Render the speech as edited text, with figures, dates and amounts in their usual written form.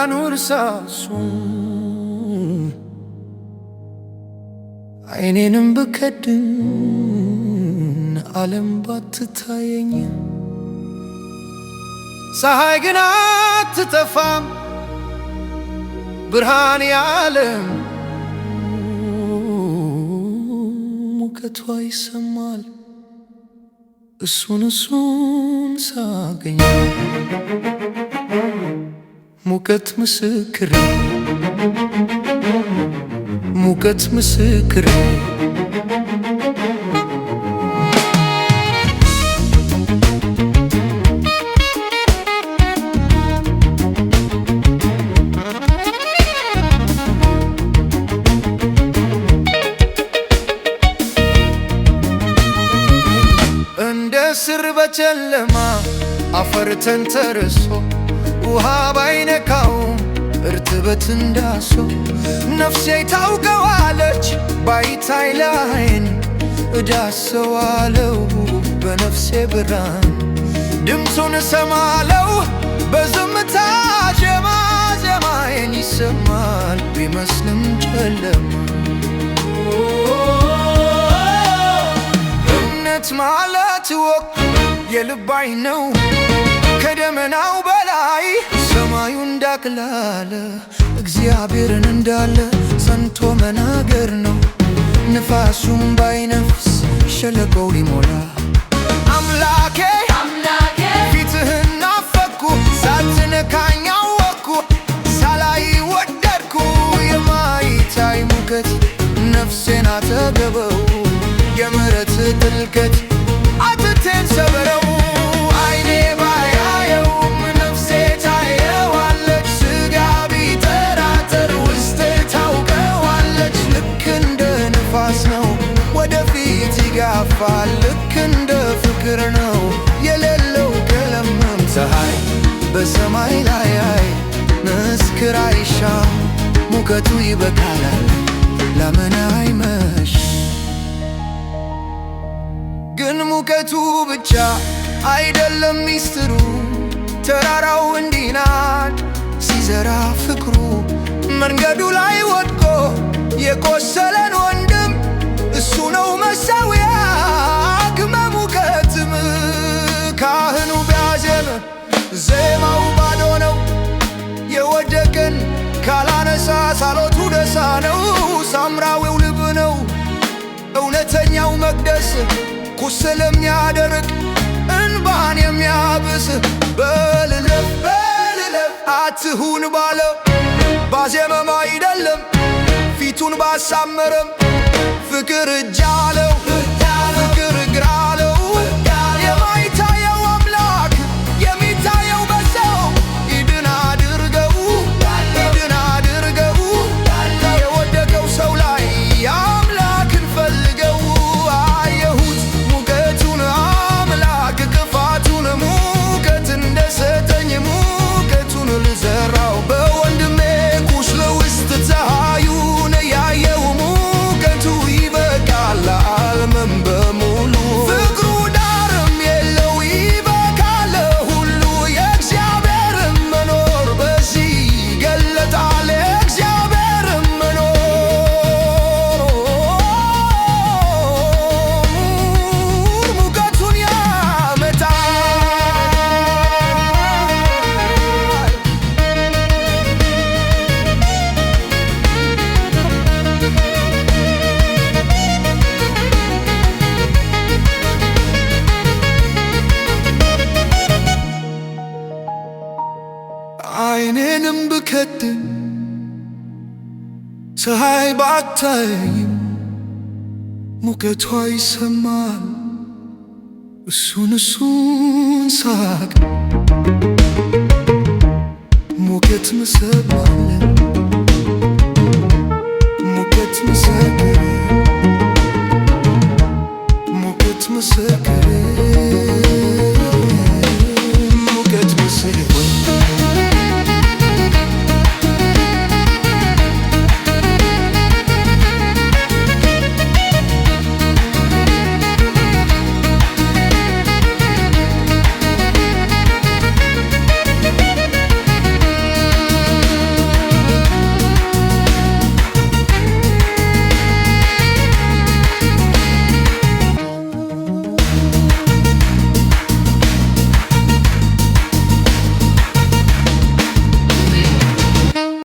ብርሃኑ እርሳሱ አይኔንም ብከድን ዓለም ባትታየኝ ፀሐይ ግን አትጠፋም ብርሃን የዓለም ሙቀቷ ይሰማል እሱን ሳገኝ ሙቀት ምስክሬ ሙቀት ምስክሬ እንደ ስር በጨለማ አፈር ተንተርሶ ውሃ ባይነካውም እርጥበት እንዳሶ ነፍሴ ታውቀዋለች ባይታይ ለዓይን እዳሰዋለው በነፍሴ ብርሃን ድምፁን እሰማለው በዝምታ ዜማ ዜማዬን ይሰማል ቢመስልም ጨለማ እምነት ማለት ወቅ የልብ ዓይን ነው ከደመናው በላይ ሰማዩ እንዳቅላለ እግዚአብሔርን እንዳለ ጸንቶ መናገር ነው ንፋሱም ባይነፍስ ሸለቆው ሊሞላ አምላኬ ፊትህን ናፈቅኩ ሳትነካኝ አወቅኩ ሳላይ ወደድኩ የማይታይ ሙቀት ነፍሴን አጠገበው የምሕረት ጥልቀት አጥንቴን ሰበረው አይኔ ባያየውም ነፍሴ ታየዋለች ሥጋ ቢጠራጠር ውስጤ ታውቀዋለች ልክ እንደ ንፋስ ነው ወደፊት ይጋፋል ልክ እንደ ፍቅር ነው የሌለው ቀለምም ፀሐይ በሰማይ ላይ መስክር አይሻም ሙቀቱ ይበቃላል ለምን አይመሽ ግን ሙቀቱ ብቻ አይደለም ሚስጥሩ ተራራው እንዲናድ ሲዘራ ፍቅሩ መንገዱ ላይ ወድቆ የቆሰለን ወንድም እሱ ነው መሠዊያ ከሙቀትም ካህኑ ቢያዜም ዜማው ባዶ ነው የወደቀን ካላነሳ ጸሎቱ ደሳ ነው ሳምራዊው ልብ ነው እውነተኛው መቅደስ ቁስል የሚያደርቅ እንባን የሚያብስ በልለፍ አትሁን ባለው ባዜመም አይደለም ፊቱን ባሳመረም ፍቅር እጅ አለው ፍቅር እግር አለው የማይታየው አምላክ የሚታየው በሰው ይድን አድርገው የወደቀው ሰው ላይ አምላክን ፈልገው አየሁት ሙቀቱን አምላክ ክፋቱን ሙቀት እንደሰጠኝ ሙቀቱን ልዘራው በወንድሜ ቁስል ውስጥ ፀሐዩን ያየው ሙቀቱ ይበቃል ዓለምን በሙሉ ፍቅሩ ዳርም የለው ይበቃል ሁሉ የእግዚአብሔርን መኖር በዚህ ይገለጣል የእግዚአብሔርን መኖር ሙቀቱን ያመጣል አይኔንም ብከድን ፀሐይ ባታየኝም ሙቀቷ ይሰማል እሱን ሳቅ ሙቀት መሰማለን